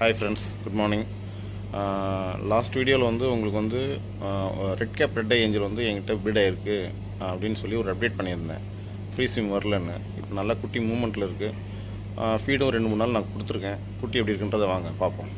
Hi friends, good morning. Last வீடியோவில் வந்து உங்களுக்கு வந்து ரெட் கேப் ரெட் ஐ ஏஞ்சல் வந்து என்கிட்ட ப்ரீட் ஆகிருக்கு அப்படின்னு சொல்லி ஒரு அப்டேட் பண்ணியிருந்தேன். ஃப்ரீ ஸ்விம் வரலன்னு. இப்போ நல்லா குட்டி மூமெண்ட்டில் இருக்குது. ஃபீடும் 2-3 நாள் நான் கொடுத்துருக்கேன். குட்டி எப்படி இருக்குன்றதை வாங்க பார்ப்போம்.